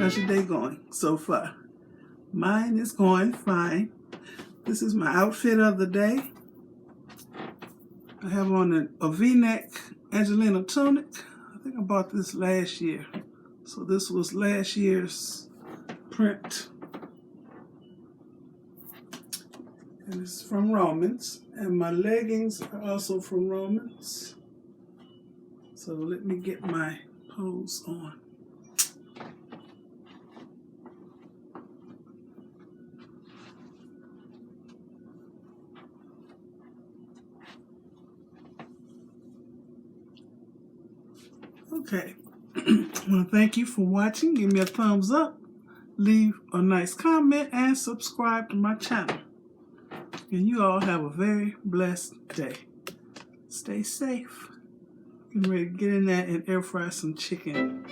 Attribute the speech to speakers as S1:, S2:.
S1: How's your day going so far? Mine is going fine. This is my outfit of the day. I have on a V-neck Angelina tunic. I think I bought this last year. So this was last year's print. And it's from ROAMAN'S. And my leggings are also from ROAMAN'S. So let me get my pose on. Okay. I want to thank you for watching. Give me a thumbs up. Leave a nice comment and subscribe to my channel. And you all have a very blessed day. Stay safe. I'm ready to get in there and air fry some chicken.